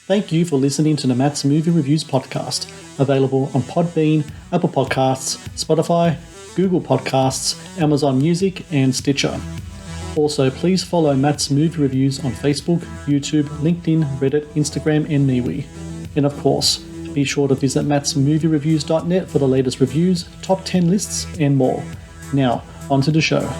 Thank you for listening to the Matt's Movie Reviews podcast, available on Podbean, Apple Podcasts, Spotify, Google Podcasts, Amazon Music, and Stitcher. Also, please follow Matt's Movie Reviews on Facebook, YouTube, LinkedIn, Reddit, Instagram, and MeWe. And of course, be sure to visit mattsmoviereviews.net for the latest reviews, top 10 lists, and more. Now, on to the show.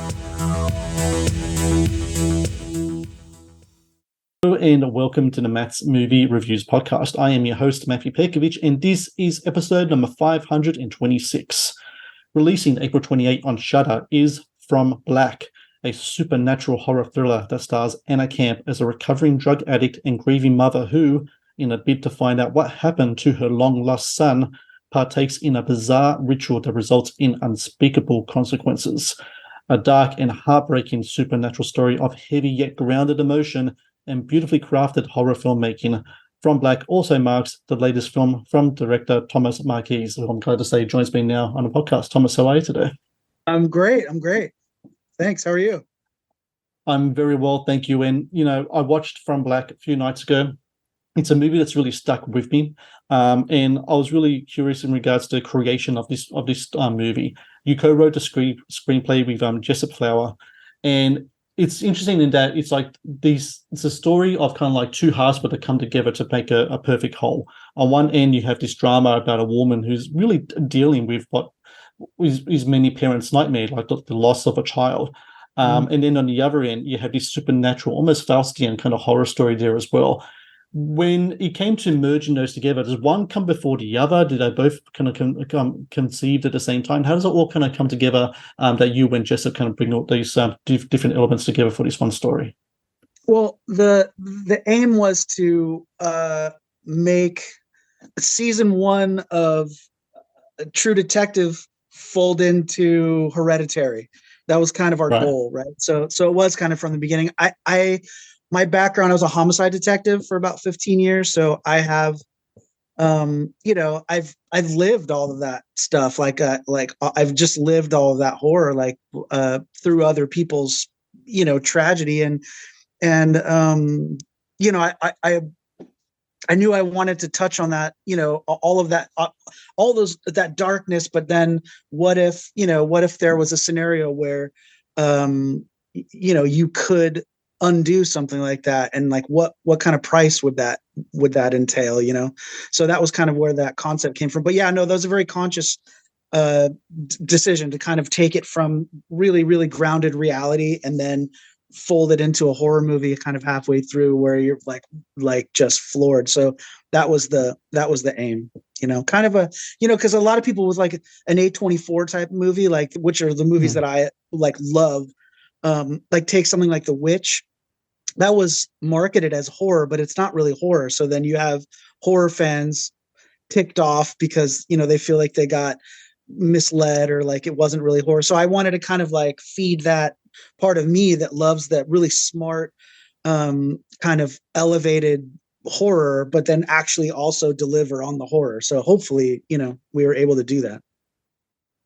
Hello and welcome to the Matt's Movie Reviews podcast. I am your host, Matthew Pejkovic, and this is episode number 526. Releasing April 28 on Shudder is From Black, a supernatural horror thriller that stars Anna Camp as a recovering drug addict and grieving mother who, in a bid to find out what happened to her long-lost son, partakes in a bizarre ritual that results in unspeakable consequences. A dark and heartbreaking supernatural story of heavy yet grounded emotion and beautifully crafted horror filmmaking. From Black also marks the latest film from director Thomas Marchese, who I'm glad to say joins me now on the podcast. Thomas, how are you today? I'm great. Thanks. How are you? I'm very well, thank you. And, I watched From Black a few nights ago. It's a movie that's really stuck with me. And I was really curious in regards to the creation of this movie. You co-wrote the screenplay with Jessup Flower. And it's interesting in that it's a story of kind of like two halves, but they come together to make a perfect whole. On one end, you have this drama about a woman who's really dealing with what is many parents' nightmare, like the loss of a child. And then on the other end, you have this supernatural, almost Faustian kind of horror story there as well. When it came to merging those together, does one come before the other? Did they both kind of conceived at the same time? How does it all kind of come together that you and Jessup kind of bring all these different elements together for this one story? Well, the aim was to make season one of True Detective fold into Hereditary. That was kind of our goal, right? So it was kind of from the beginning. My background, I was a homicide detective for about 15 years. So I have, I've lived all of that stuff. I've just lived all of that horror, through other people's, tragedy. I knew I wanted to touch on that, all of that, that darkness. But then what if there was a scenario where, you could undo something like that, and what kind of price would that entail, so that was kind of where that concept came from. But yeah, no, that was a very conscious decision to kind of take it from really, really grounded reality and then fold it into a horror movie kind of halfway through where you're like just floored. So that was the aim, kind of because a lot of people with like an A24 type movie, which are the movies that I love, take something like The Witch. That was marketed as horror, but it's not really horror. So then you have horror fans ticked off because, they feel like they got misled or it wasn't really horror. So I wanted to kind of feed that part of me that loves that really smart, kind of elevated horror, but then actually also deliver on the horror. So hopefully, we were able to do that.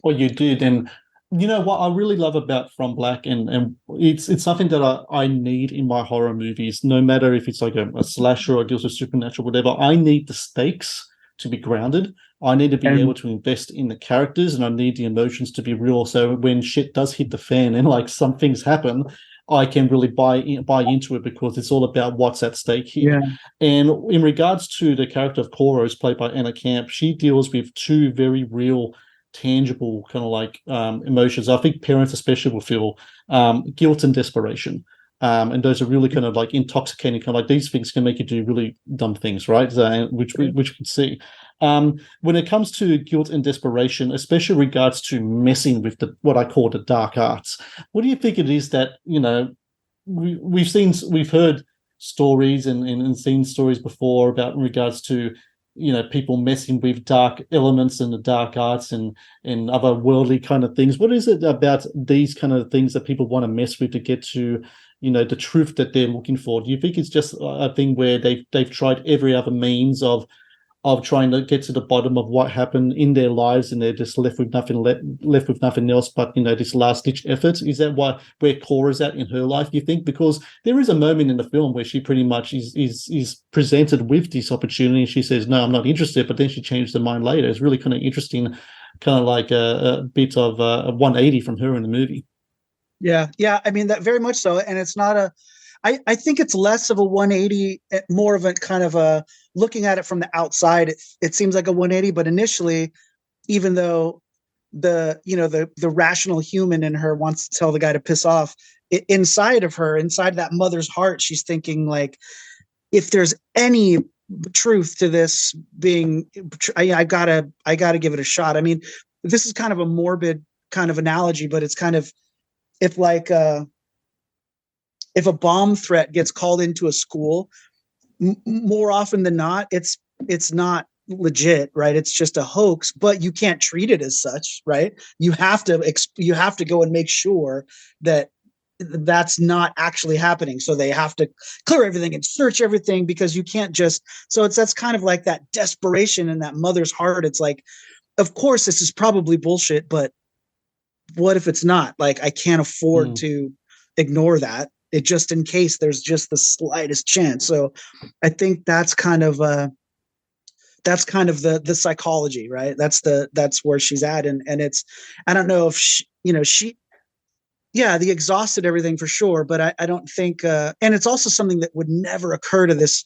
Well, you did. And what I really love about From Black, and it's something that I need in my horror movies, no matter if it's like a slasher or deals with supernatural, whatever. I need the stakes to be grounded. I need to be able to invest in the characters, and I need the emotions to be real. So when shit does hit the fan and some things happen, I can really buy into it because it's all about what's at stake here. Yeah. And in regards to the character of Cora, who's played by Anna Camp, she deals with two very real, tangible kind of emotions. I think parents especially will feel guilt and desperation. And those are really kind of intoxicating, kind of these things can make you do really dumb things, right? Which we can see. When it comes to guilt and desperation, especially regards to messing with what I call the dark arts, what do you think it is that, we've heard stories and seen stories before about in regards to, people messing with dark elements and the dark arts and other worldly kind of things. What is it about these kind of things that people want to mess with to get to, the truth that they're looking for? Do you think it's just a thing where they've tried every other means of of trying to get to the bottom of what happened in their lives, and they're just left with nothing left with nothing else but this last ditch effort. Is that where Cora's at in her life, you think? Because there is a moment in the film where she pretty much is presented with this opportunity, and she says, "No, I'm not interested," but then she changed her mind later. It's really kind of interesting, kind of like a bit of a 180 from her in the movie. Yeah, I mean that very much so, and it's not a. I think it's less of a 180, more of a kind of a looking at it from the outside. It seems like a 180, but initially, even though the rational human in her wants to tell the guy to piss off, inside of her, inside that mother's heart, she's thinking like, if there's any truth to this being, I gotta give it a shot. I mean, this is kind of a morbid kind of analogy, but it's kind of if like if a bomb threat gets called into a school, more often than not, it's not legit, right? It's just a hoax, but you can't treat it as such, right? You have to go and make sure that that's not actually happening. So they have to clear everything and search everything, because you can't just. So that's kind of like that desperation in that mother's heart. It's like, of course, this is probably bullshit, but what if it's not? Like, I can't afford to ignore that. It just in case there's just the slightest chance. So I think that's kind of the psychology, right? That's where she's at. And it's, I don't know if the exhausted everything for sure, but I don't think, and it's also something that would never occur to this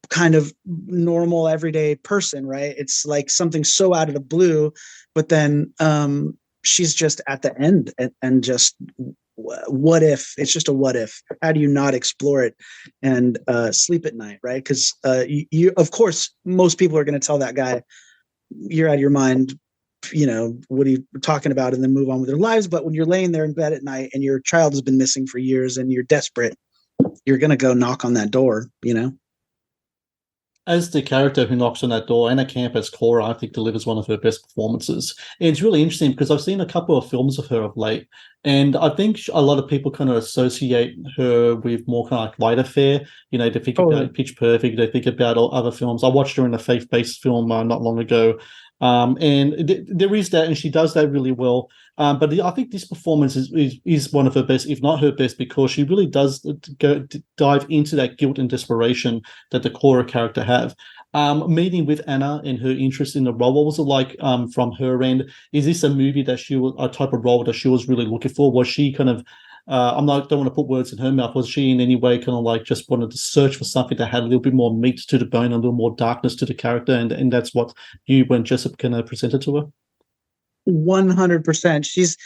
kind of normal everyday person, right? It's like something so out of the blue, but then she's just at the end and just, what if? It's just a what if. How do you not explore it and sleep at night, right? Because you, of course, most people are going to tell that guy, you're out of your mind, what are you talking about, and then move on with their lives. But when you're laying there in bed at night and your child has been missing for years and you're desperate, you're going to go knock on that door, As the character who knocks on that door, Anna Camp as Cora, I think, delivers one of her best performances. And it's really interesting because I've seen a couple of films of her of late, and I think a lot of people kind of associate her with more kind of like lighter fare. They think about Pitch Perfect, they think about all other films. I watched her in a faith-based film not long ago. There is that, and she does that really well. But I think this performance is one of her best, if not her best, because she really does dive into that guilt and desperation that the Cora character have. Meeting with Anna and her interest in the role, what was it like from her end? Is this a movie that a type of role that she was really looking for? Was she kind of don't want to put words in her mouth. Was she in any way kind of like just wanted to search for something that had a little bit more meat to the bone, a little more darkness to the character, and that's what you, when Jessup kind of presented to her? 100%.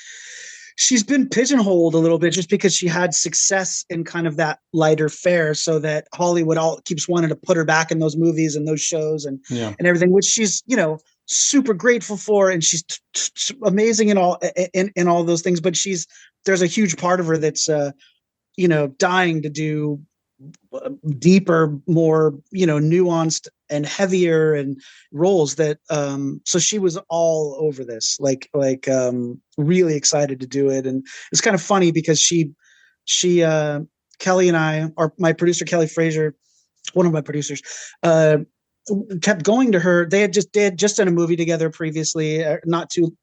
She's been pigeonholed a little bit just because she had success in kind of that lighter fare, so that Hollywood all keeps wanting to put her back in those movies and those shows and everything, which she's super grateful for, and she's amazing in all those things. But there's a huge part of her that's dying to do deeper, more nuanced and heavier and roles that so she was all over this, like really excited to do it. And it's kind of funny because she Kelly and I, or my producer Kelly Fraser, one of my producers, kept going to her. They had just done a movie together previously, not too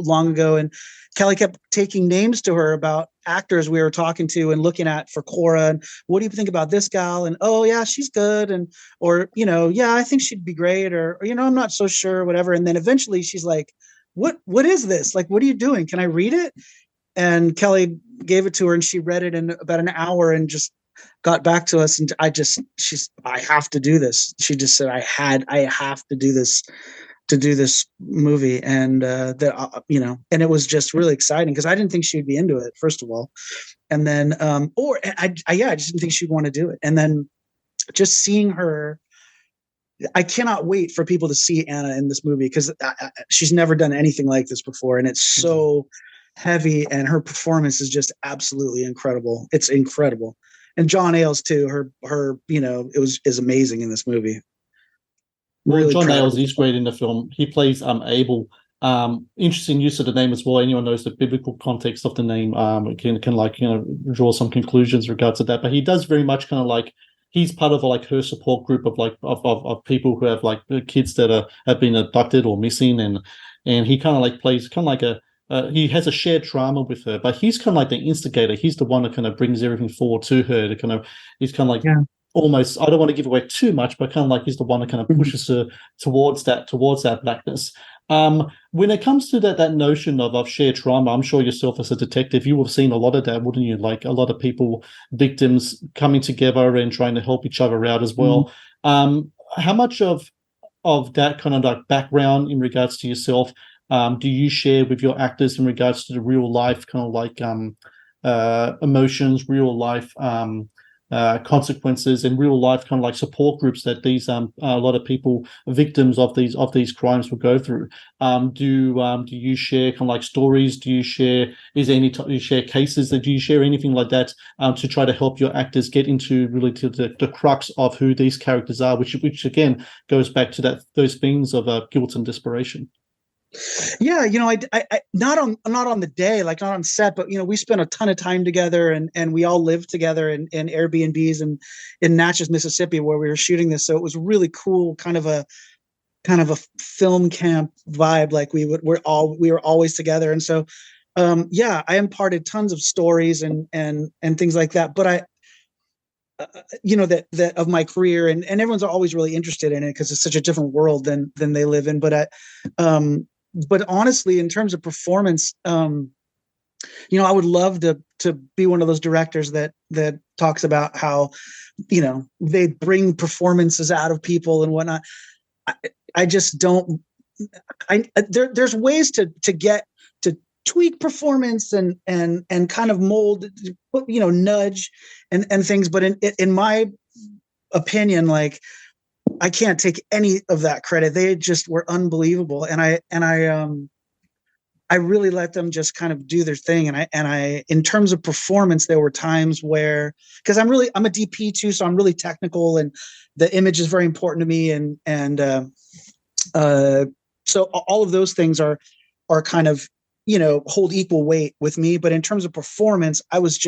long ago, and Kelly kept taking names to her about actors we were talking to and looking at for Cora. And what do you think about this gal? And oh yeah, she's good. And or yeah, I think she'd be great. Or I'm not so sure, whatever. And then eventually she's like, what is this? Like, what are you doing? Can I read it? And Kelly gave it to her, and she read it in about an hour and just got back to us. And I have to do this. She just said, I have to do this movie. And and it was just really exciting because I didn't think she would be into it, first of all. And then, I just didn't think she'd want to do it. And then just seeing her, I cannot wait for people to see Anna in this movie, because she's never done anything like this before. And it's so heavy, and her performance is just absolutely incredible. It's incredible. And John Ailes too, her is amazing in this movie. Well, really, John Ailes is great in the film. He plays Abel. Interesting use of the name as well. Anyone knows the biblical context of the name can draw some conclusions in regards to that. But he does very much kind of like he's part of like her support group of like of people who have like kids that have been abducted or missing, and he kind of like plays kind of like he has a shared trauma with her, but he's kind of like the instigator. He's the one that kind of brings everything forward to her to kind of, he's kind of like Yeah. almost, I don't want to give away too much, but kind of like he's the one that kind of Mhm. pushes her towards that blackness. When it comes to that notion of shared trauma, I'm sure yourself as a detective, you would have seen a lot of that, wouldn't you? Like a lot of people, victims coming together and trying to help each other out as Mhm. well. How much of that kind of like background in regards to yourself do you share with your actors in regards to the real life kind of like emotions, real life consequences, and real life kind of like support groups that these a lot of people victims of these crimes will go through? Do you share kind of like stories? Do you share do you share cases? Do you share anything like that to try to help your actors get into really to the crux of who these characters are, which again goes back to those themes of guilt and desperation? Yeah, I not on the day, like not on set, but we spent a ton of time together, and we all lived together in Airbnbs and in Natchez, Mississippi, where we were shooting this. So it was really cool, kind of a film camp vibe. Like we were always together, and so yeah, I imparted tons of stories and things like that. But that of my career, and everyone's always really interested in it because it's such a different world than they live in. Um, but honestly, in terms of performance, I would love to be one of those directors that talks about how they bring performances out of people and whatnot. I, I just don't. There's ways to get to tweak performance and kind of mold, nudge and things. But in my opinion, like I can't take any of that credit. They just were unbelievable, and I really let them just kind of do their thing. And I in terms of performance, there were times where, because I'm a DP too, so I'm really technical, and the image is very important to me, and so all of those things are kind of hold equal weight with me. But in terms of performance, I was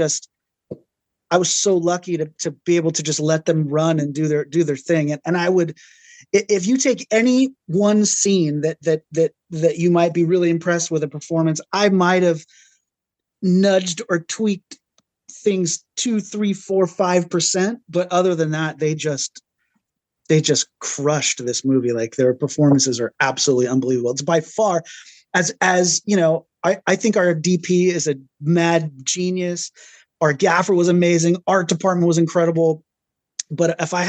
so lucky to be able to just let them run and do their thing. And I would, if you take any one scene that you might be really impressed with a performance, I might have nudged or tweaked things 2, 3, 4, 5%. But other than that, they just crushed this movie. Like their performances are absolutely unbelievable. It's by far, as I think our DP is a mad genius. Our gaffer was amazing. Art department was incredible. But if I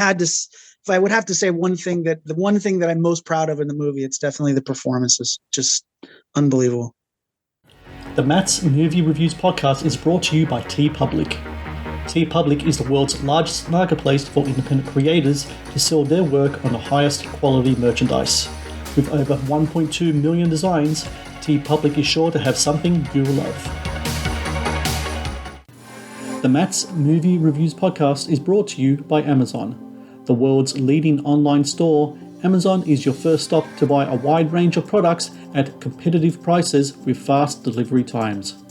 would have to say the one thing that I'm most proud of in the movie, it's definitely the performances. Just unbelievable. The Matt's Movie Reviews podcast is brought to you by TeePublic. TeePublic is the world's largest marketplace for independent creators to sell their work on the highest quality merchandise. With over 1.2 million designs, TeePublic is sure to have something you love. The Matt's Movie Reviews podcast is brought to you by Amazon. The world's leading online store, Amazon is your first stop to buy a wide range of products at competitive prices with fast delivery times.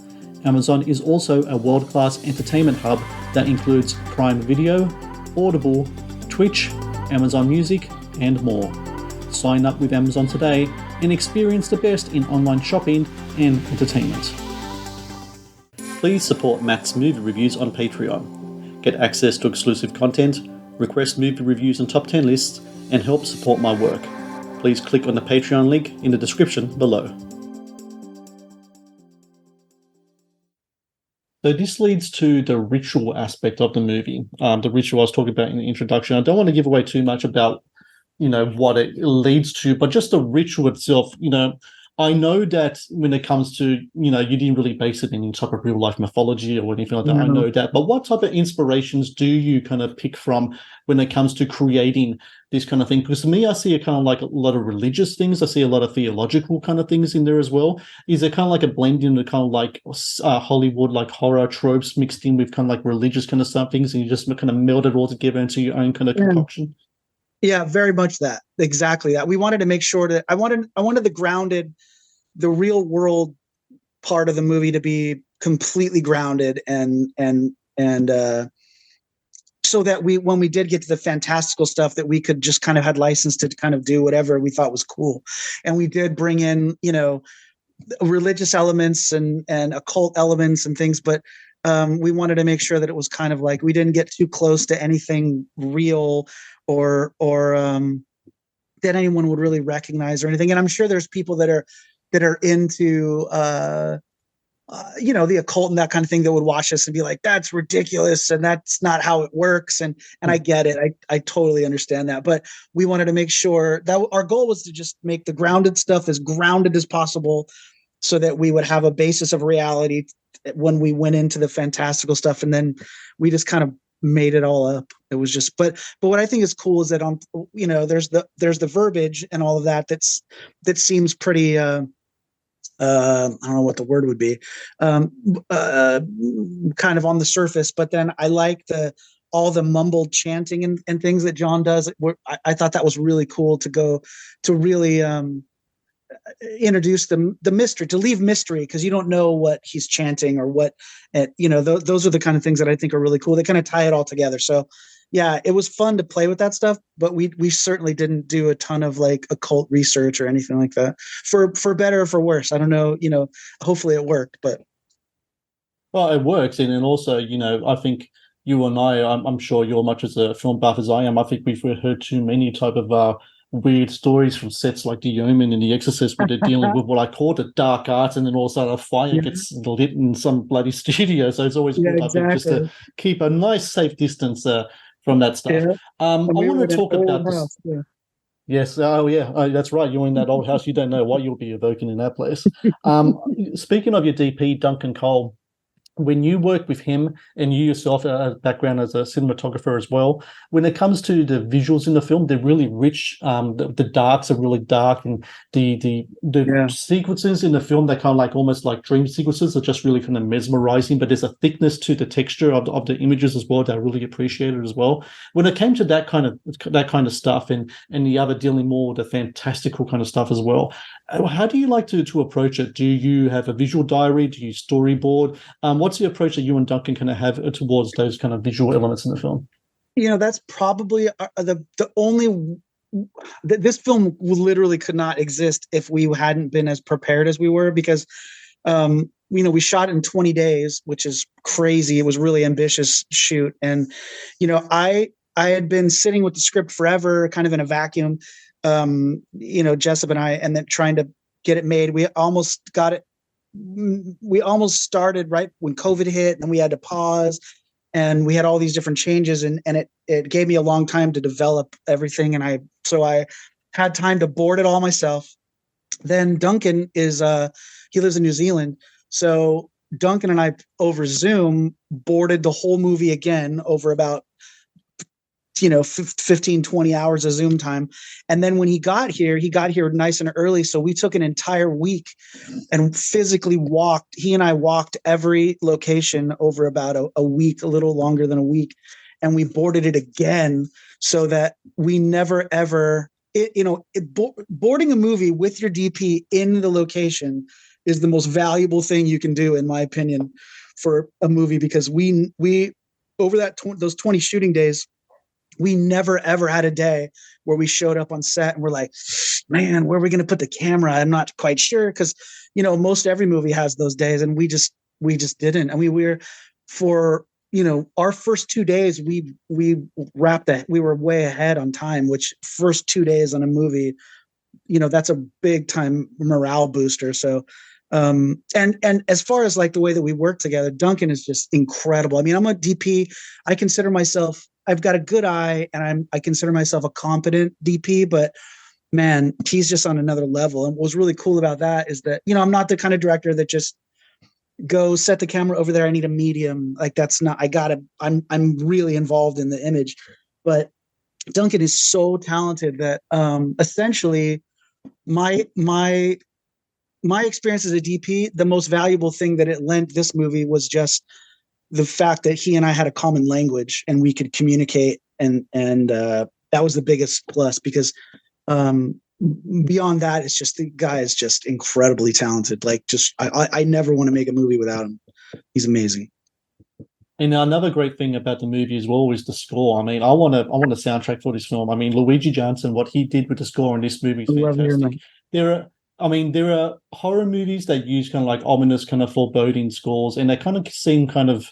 Amazon is also a world-class entertainment hub that includes Prime Video, Audible, Twitch, Amazon Music, and more. Sign up with Amazon today and experience the best in online shopping and entertainment. Please support Matt's Movie Reviews on Patreon. Get access to exclusive content, request movie reviews and top 10 lists, and help support my work. Please click on the Patreon link in the description below. So this leads to the ritual aspect of the movie. The ritual I was talking about in the introduction. I don't want to give away too much about, what it leads to, but just the ritual itself, I know that when it comes to, you didn't really base it in any type of real life mythology or anything like that. I know that. But what type of inspirations do you kind of pick from when it comes to creating this kind of thing? Because to me, I see a kind of like a lot of religious things. I see a lot of theological kind of things in there as well. Is it kind of like a blend into kind of like Hollywood, like horror tropes mixed in with kind of like religious kind of stuff things, and you just kind of meld it all together into your own kind of concoction? Yeah, very much that. Exactly that. We wanted to make sure that I wanted the real world part of the movie to be completely grounded and so that when we did get to the fantastical stuff, that we could just kind of had license to kind of do whatever we thought was cool. And we did bring in, religious elements and occult elements and things, but we wanted to make sure that it was kind of like we didn't get too close to anything real or that anyone would really recognize or anything. And I'm sure there's people that are into the occult and that kind of thing that would watch us and be like, that's ridiculous and that's not how it works. And I get it. I totally understand that. But we wanted to make sure that our goal was to just make the grounded stuff as grounded as possible so that we would have a basis of reality when we went into the fantastical stuff. And then we just kind of made it all up. It was just, but what I think is cool is that there's the verbiage and all of that that seems pretty, I don't know what the word would be, kind of on the surface, but then I like all the mumbled chanting and things that John does. I thought that was really cool to really introduce the mystery, to leave mystery, because you don't know what he's chanting or what, those are the kind of things that I think are really cool. They kind of tie it all together. So yeah, it was fun to play with that stuff, but we certainly didn't do a ton of like occult research or anything like that, for better or for worse. I don't know, hopefully it worked, but. Well, it works. And then also, I think you and I'm sure you're much as a film buff as I am. I think we've heard too many type of weird stories from sets like The Omen and The Exorcist, where they're dealing with what I call the dark arts, and then all of a sudden a fire gets lit in some bloody studio. So it's always good, I think, just to keep a nice safe distance from that stuff. Yeah. I want to talk about this. Yeah. Yes. Oh, yeah. That's right. You're in that old house. You don't know what you'll be evoking in that place. Speaking of your DP, Duncan Cole, when you work with him, and you yourself a background as a cinematographer as well, when it comes to the visuals in the film, they're really rich. The darks are really dark, and the sequences in the film, they're kind of like almost like dream sequences, are just really kind of mesmerizing. But there's a thickness to the texture of the images as well that I really appreciated as well. When it came to that kind of stuff, and the other dealing more with the fantastical kind of stuff as well, how do you like to approach it? Do you have a visual diary? Do you storyboard? What's the approach that you and Duncan kind of have towards those kind of visual elements in the film? That's probably the only. This film literally could not exist if we hadn't been as prepared as we were, because we shot in 20 days, which is crazy. It was really ambitious shoot, and I had been sitting with the script forever, kind of in a vacuum. Jessup and I, and then trying to get it made. We almost got it. We almost started right when COVID hit, and we had to pause, and we had all these different changes, and it gave me a long time to develop everything. And I had time to board it all myself. Then Duncan he lives in New Zealand. So Duncan and I over Zoom boarded the whole movie again over about 15, 20 hours of Zoom time. And then when he got here nice and early. So we took an entire week and physically he and I walked every location over about a week, a little longer than a week. And we boarded it again so that we never, ever, boarding a movie with your DP in the location is the most valuable thing you can do, in my opinion, for a movie, because we over those 20 shooting days, we never, ever had a day where we showed up on set and we're like, man, where are we going to put the camera? I'm not quite sure. Cause most every movie has those days, and we just didn't. I mean, our first 2 days, we wrapped that. We were way ahead on time, which first 2 days on a movie, that's a big time morale booster. So, and as far as like the way that we work together, Duncan is just incredible. I mean, I'm a DP. I've got a good eye, and I consider myself a competent DP, but man, he's just on another level. And what was really cool about that is that, I'm not the kind of director that just go set the camera over there. I need a medium. Like that's not, I'm really involved in the image, but Duncan is so talented that, essentially my experience as a DP, the most valuable thing that it lent this movie was just the fact that he and I had a common language and we could communicate, and that was the biggest plus, because beyond that, it's just the guy is just incredibly talented. Like, just I never want to make a movie without him. He's amazing. And another great thing about the movie as well is the score. I mean, I want a soundtrack for this film. I mean, Luigi Johnson, what he did with the score in this movie is I love hearing fantastic. that. There are, I mean, there are horror movies that use kind of like ominous, kind of foreboding scores, and they kind of seem kind of,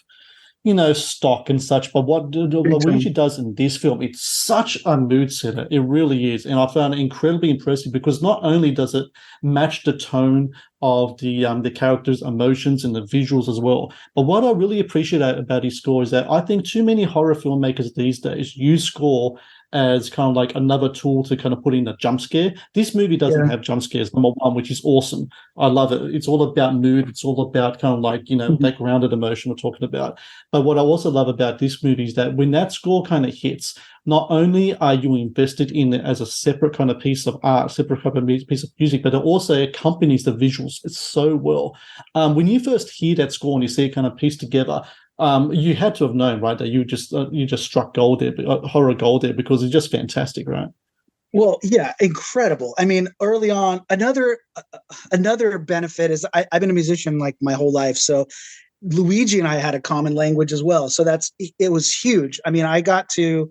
stock and such. But what Big Luigi time. does in this film, it's such a mood setter. It really is, and I found it incredibly impressive because not only does it match the tone of the characters' emotions and the visuals as well, but what I really appreciate about his score is that I think too many horror filmmakers these days use score as kind of like another tool to kind of put in a jump scare. This movie doesn't Yeah. have jump scares, number one, which is awesome. I love it. It's all about mood. It's all about kind of like, Mhm. that grounded emotion we're talking about. But what I also love about this movie is that when that score kind of hits, not only are you invested in it as a separate kind of piece of art, separate kind of piece of music, but it also accompanies the visuals so well. When you first hear that score and you see it kind of pieced together, you had to have known, right, that you just struck gold there, horror gold there, because it's just fantastic, right? Well, yeah, incredible. I mean, early on, another benefit is I've been a musician like my whole life, so Luigi and I had a common language as well. So it was huge. I mean, I got to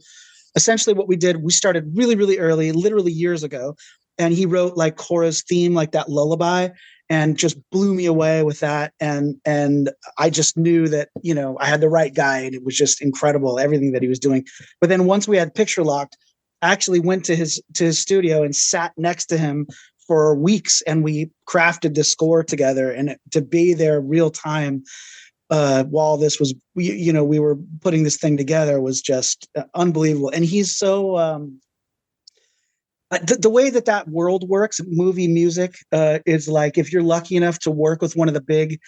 essentially what we did. We started really, really early, literally years ago, and he wrote like Cora's theme, like that lullaby, and just blew me away with that. And I just knew that I had the right guy, and it was just incredible everything that he was doing. But then once we had picture locked, I actually went to his studio and sat next to him for weeks, and we crafted the score together. And to be there real time while this was, we were putting this thing together was just unbelievable. And he's so the way that world works, movie music, is like if you're lucky enough to work with one of the big,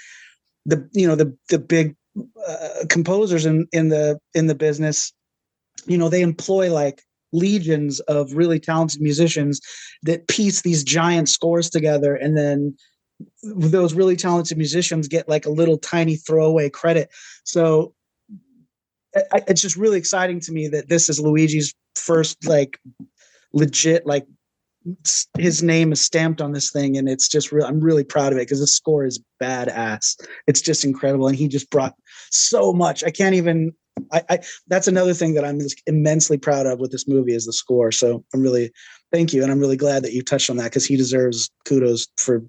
the big composers in the business, they employ like legions of really talented musicians that piece these giant scores together, and then those really talented musicians get like a little tiny throwaway credit. So it's just really exciting to me that this is Luigi's first like legit, like his name is stamped on this thing, and it's just real. I'm really proud of it because the score is badass. It's just incredible, and he just brought so much. I can't even. I that's another thing that I'm just immensely proud of with this movie is the score. So I'm really thank you, and I'm really glad that you touched on that because he deserves kudos for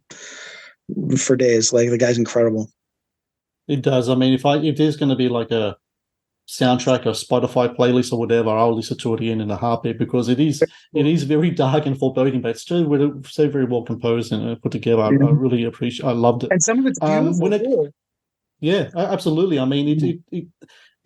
days. Like the guy's incredible. It does. I mean, if there's going to be like a soundtrack or Spotify playlist or whatever, I'll listen to it in a heartbeat because it is very dark and foreboding, but it's still so very well composed and put together. I Yeah. really appreciate. I loved it. And some of it's beautiful When it too. Yeah, absolutely. I mean, Mhm.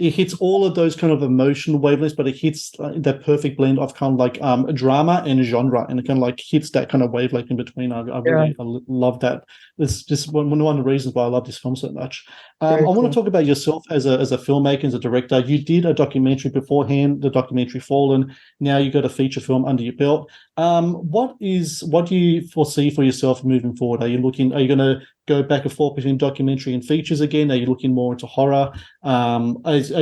it hits all of those kind of emotional wavelengths, but it hits that perfect blend of kind of like drama and genre, and it kind of like hits that kind of wavelength in between. I Yeah, really love that. It's just one of the reasons why I love this film so much. I very want to cool. talk about yourself as a filmmaker, as a director. You did a documentary beforehand, the documentary Fallen. Now you got a feature film under your belt. What do you foresee for yourself moving forward? Are you going to go back and forth between documentary and features again? Are you looking more into horror? Are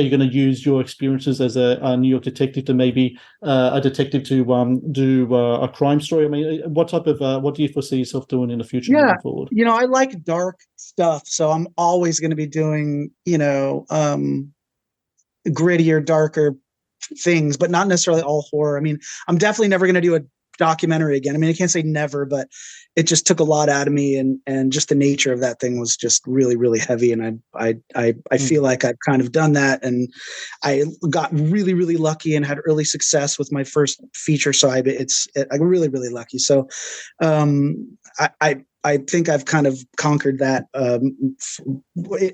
you going to use your experiences as a New York detective to maybe a detective to do a crime story? I mean, what do you foresee yourself doing in the future Yeah, moving forward? I like dark stuff, so I'm always going to be doing, grittier, darker things, but not necessarily all horror. I mean, I'm definitely never going to do a documentary again. I mean, I can't say never, but it just took a lot out of me, and just the nature of that thing was just really, really heavy. And I Mm. feel like I've kind of done that, and I got really, really lucky and had early success with my first feature. So I'm really, really lucky. So I think I've kind of conquered that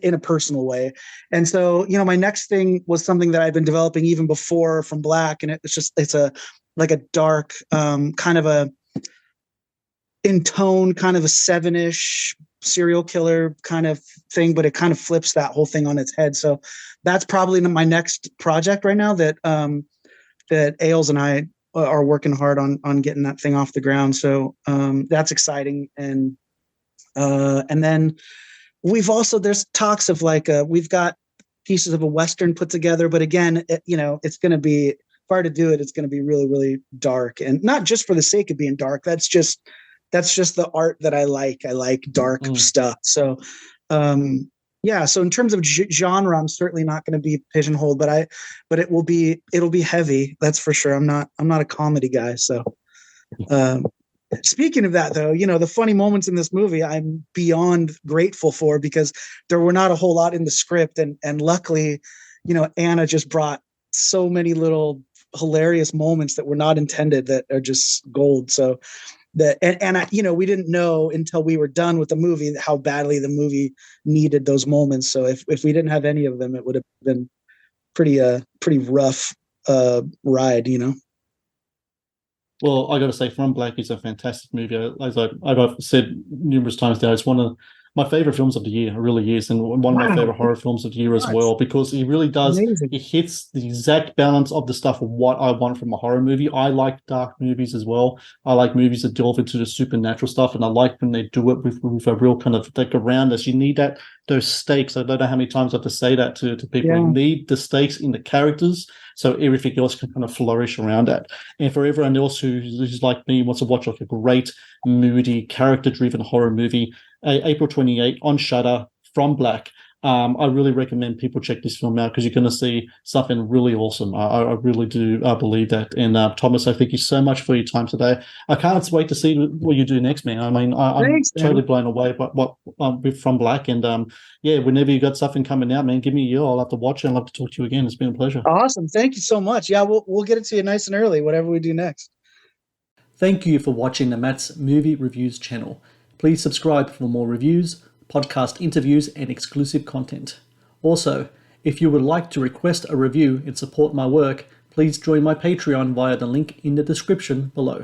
in a personal way. And so, my next thing was something that I've been developing even before from Black. And it's a like a dark, kind of a in tone, kind of a seven-ish serial killer kind of thing, but it kind of flips that whole thing on its head. So that's probably my next project right now that Ailes and I are working hard on getting that thing off the ground. So that's exciting. And then there's talks of like we've got pieces of a Western put together, but again, it's going to be, if I were to do it, it's going to be really, really dark, and not just for the sake of being dark. That's just the art that I like. I like dark Mm. stuff. So, Yeah, so in terms of genre, I'm certainly not going to be pigeonholed, but it'll be heavy. That's for sure. I'm not a comedy guy. So, um, speaking of that, though, the funny moments in this movie, I'm beyond grateful for because there were not a whole lot in the script, and luckily, Anna just brought so many little hilarious moments that were not intended that are just gold. So that and I, we didn't know until we were done with the movie how badly the movie needed those moments. So if we didn't have any of them, it would have been pretty rough ride. Well, I got to say, From Black is a fantastic movie. As I've said numerous times now, it's one of my favorite films of the year. It really is, and one of my favorite horror films of the year as well, because it really does. Amazing. It hits the exact balance of the stuff of what I want from a horror movie. I like dark movies as well. I like movies that delve into the supernatural stuff, and I like when they do it with a real kind of like around us. You need those stakes. I don't know how many times I have to say that to people. Yeah. You need the stakes in the characters, so everything else can kind of flourish around that. And for everyone else who's like me, wants to watch like a great, moody, character-driven horror movie, April 28th on Shudder, From Black. I really recommend people check this film out because you're going to see something really awesome. I really do believe that. And Thomas, I thank you so much for your time today. I can't wait to see what you do next, man. I mean, I'm totally blown away by what with From Black. And yeah, whenever you got something coming out, man, give me a yell. I'll have to watch it. I'll have to talk to you again. It's been a pleasure. Awesome. Thank you so much. Yeah, we'll get it to you nice and early, whatever we do next. Thank you for watching the Matt's Movie Reviews channel. Please subscribe for more reviews, podcast interviews, and exclusive content. Also, if you would like to request a review and support my work, please join my Patreon via the link in the description below.